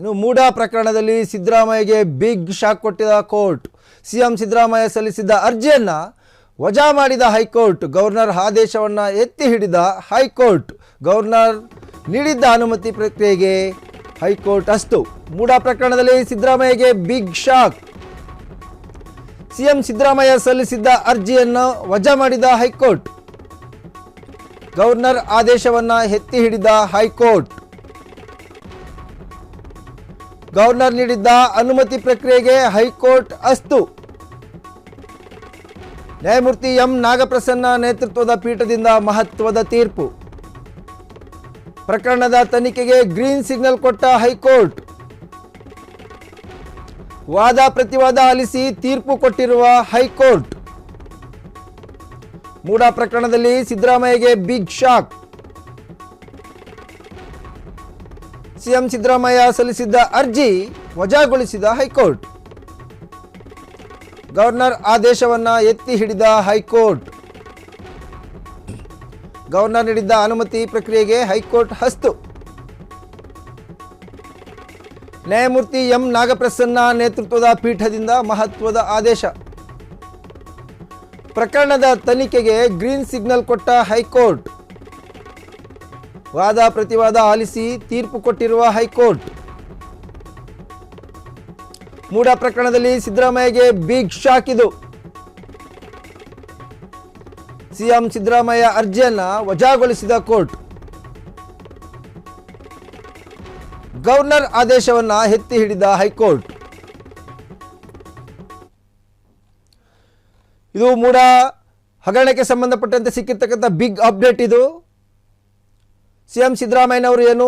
ಇನ್ನು ಮೂಡಾ ಪ್ರಕರಣದಲ್ಲಿ ಸಿದ್ದರಾಮಯ್ಯಗೆ big shock ಕೊಟ್ಟಿದ ಕೋರ್ಟ್. ಸಿಎಂ ಸಿದ್ದರಾಮಯ್ಯ ಸಲ್ಲಿಸಿದ್ದ ಅರ್ಜಿಯನ್ನು ವಜಾ ಮಾಡಿದ ಹೈಕೋರ್ಟ್. ಗವರ್ನರ್ ಆದೇಶವನ್ನು ಎತ್ತಿ ಹಿಡಿದ ಹೈಕೋರ್ಟ್. ಗವರ್ನರ್ ನೀಡಿದ್ದ ಅನುಮತಿ ಪ್ರಕ್ರಿಯೆಗೆ ಹೈಕೋರ್ಟ್ ಅಸ್ತು. ಮೂಡಾ ಪ್ರಕರಣದಲ್ಲಿ ಸಿದ್ದರಾಮಯ್ಯಗೆ ಬಿಗ್ ಶಾಕ್. ಸಿಎಂ ಸಿದ್ದರಾಮಯ್ಯ ಸಲ್ಲಿಸಿದ್ದ ಅರ್ಜಿಯನ್ನು ವಜಾ ಮಾಡಿದ ಹೈಕೋರ್ಟ್. ಗವರ್ನರ್ ಆದೇಶವನ್ನು ಎತ್ತಿ ಹಿಡಿದ ಹೈಕೋರ್ಟ್. ಗವರ್ನರ್ ನೀಡಿದ್ದ ಅನುಮತಿ ಪ್ರಕ್ರಿಯೆಗೆ ಹೈಕೋರ್ಟ್ ಅಸ್ತು. ನ್ಯಾಯಮೂರ್ತಿ ಎಂ ನಾಗಪ್ರಸನ್ನ ನೇತೃತ್ವದ ಪೀಠದಿಂದ ಮಹತ್ವದ ತೀರ್ಪು. ಪ್ರಕರಣದ ತನಿಖೆಗೆ ಗ್ರೀನ್ ಸಿಗ್ನಲ್ ಕೊಟ್ಟ ಹೈಕೋರ್ಟ್. ವಾದ ಪ್ರತಿವಾದ ಆಲಿಸಿ ತೀರ್ಪು ಕೊಟ್ಟಿರುವ ಹೈಕೋರ್ಟ್. ಮೂಡಾ ಪ್ರಕರಣದಲ್ಲಿ ಸಿದ್ದರಾಮಯ್ಯಗೆ ಬಿಗ್ ಶಾಕ್. ಸಿಎಂ ಸಿದ್ದರಾಮಯ್ಯ ಸಲ್ಲಿಸಿದ್ದ ಅರ್ಜಿ ವಜಾಗೊಳಿಸಿದ ಹೈಕೋರ್ಟ್. ಗವರ್ನರ್ ಆದೇಶವನ್ನು ಎತ್ತಿ ಹಿಡಿದ ಹೈಕೋರ್ಟ್. ಗವರ್ನರ್ ನೀಡಿದ್ದ ಅನುಮತಿ ಪ್ರಕ್ರಿಯೆಗೆ ಹೈಕೋರ್ಟ್ ಅಸ್ತು. ನ್ಯಾಯಮೂರ್ತಿ ಎಂ ನಾಗಪ್ರಸನ್ನ ನೇತೃತ್ವದ ಪೀಠದಿಂದ ಮಹತ್ವದ ಆದೇಶ. ಪ್ರಕರಣದ ತನಿಖೆಗೆ ಗ್ರೀನ್ ಸಿಗ್ನಲ್ ಕೊಟ್ಟ ಹೈಕೋರ್ಟ್. ವಾದ ಪ್ರತಿವಾದ ಆಲಿಸಿ ತೀರ್ಪು ಕೊಟ್ಟಿರುವ ಹೈಕೋರ್ಟ್. ಮೂಡಾ ಪ್ರಕರಣದಲ್ಲಿ ಸಿದ್ದರಾಮಯ್ಯಗೆ ಬಿಗ್ ಶಾಕ್. ಇದು ಸಿಎಂ ಸಿದ್ದರಾಮಯ್ಯ ಅರ್ಜಿಯನ್ನು ವಜಾಗೊಳಿಸಿದ ಕೋರ್ಟ್. ಗವರ್ನರ್ ಆದೇಶವನ್ನು ಎತ್ತಿ ಹಿಡಿದ ಹೈಕೋರ್ಟ್. ಇದು ಮೂಡಾ ಹಗರಣಕ್ಕೆ ಸಂಬಂಧಪಟ್ಟಂತೆ ಸಿಕ್ಕಿರ್ತಕ್ಕಂಥ ಬಿಗ್ ಅಪ್ಡೇಟ್. ಇದು ಸಿಎಂ ಸಿದ್ದರಾಮಯ್ಯನವರು ಏನು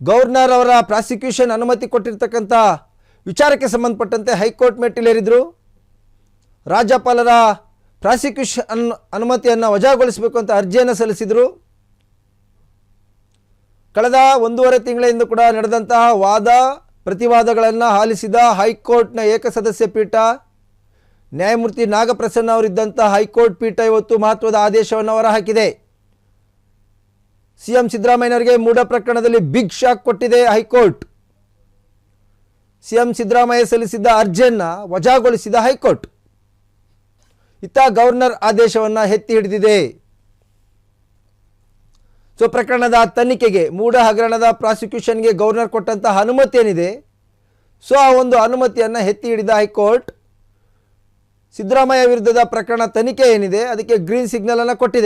ಗವರ್ನರ್ ಅವರ ಪ್ರಾಸಿಕ್ಯೂಷನ್ ಅನುಮತಿ ಕೊಟ್ಟಿರ್ತಕ್ಕಂಥ ವಿಚಾರಕ್ಕೆ ಸಂಬಂಧಪಟ್ಟಂತೆ ಹೈಕೋರ್ಟ್ ಮೆಟ್ಟಿಲೇರಿದ್ರು. ರಾಜ್ಯಪಾಲರ ಪ್ರಾಸಿಕ್ಯೂಷನ್ ಅನುಮತಿಯನ್ನು ವಜಾಗೊಳಿಸಬೇಕು ಅಂತ ಅರ್ಜಿಯನ್ನು ಸಲ್ಲಿಸಿದರು. ಕಳೆದ 1.5 ತಿಂಗಳಿಂದ ಕೂಡ ನಡೆದಂತಹ ವಾದ ಪ್ರತಿವಾದಗಳನ್ನು ಆಲಿಸಿದ ಹೈಕೋರ್ಟ್ನ ಏಕಸದಸ್ಯ ಪೀಠ, ನ್ಯಾಯಮೂರ್ತಿ ನಾಗಪ್ರಸನ್ನ ಅವರಿದ್ದಂಥ ಹೈಕೋರ್ಟ್ ಪೀಠ ಇವತ್ತು ಮಹತ್ವದ ಆದೇಶವನ್ನು ಹೊರಹಾಕಿದೆ. ಸಿಎಂ ಸಿದ್ದರಾಮಯ್ಯನವರಿಗೆ ಮೂಡಾ ಪ್ರಕರಣದಲ್ಲಿ ಬಿಗ್ ಶಾಕ್ ಕೊಟ್ಟಿದೆ ಹೈಕೋರ್ಟ್. ಸಿಎಂ ಸಿದ್ದರಾಮಯ್ಯ ಸಲ್ಲಿಸಿದ್ದ ಅರ್ಜಿಯನ್ನು ವಜಾಗೊಳಿಸಿದ ಹೈಕೋರ್ಟ್. ಇತ್ತ ಗವರ್ನರ್ ಆದೇಶವನ್ನು ಎತ್ತಿ ಹಿಡಿದಿದೆ. ಸೊ ಪ್ರಕರಣದ ತನಿಖೆಗೆ ಮೂಡಾ ಹಗರಣದ ಪ್ರಾಸಿಕ್ಯೂಷನ್ಗೆ ಗವರ್ನರ್ ಕೊಟ್ಟಂತಹ ಅನುಮತಿ ಏನಿದೆ, ಸೊ ಆ ಒಂದು ಅನುಮತಿಯನ್ನು ಎತ್ತಿ ಹಿಡಿದ ಹೈಕೋರ್ಟ್ ಸಿದ್ದರಾಮಯ್ಯ ವಿರುದ್ಧದ ಪ್ರಕರಣ ತನಿಖೆ ಏನಿದೆ ಅದಕ್ಕೆ ಗ್ರೀನ್ ಸಿಗ್ನಲ್ ಅನ್ನು ಕೊಟ್ಟಿದೆ.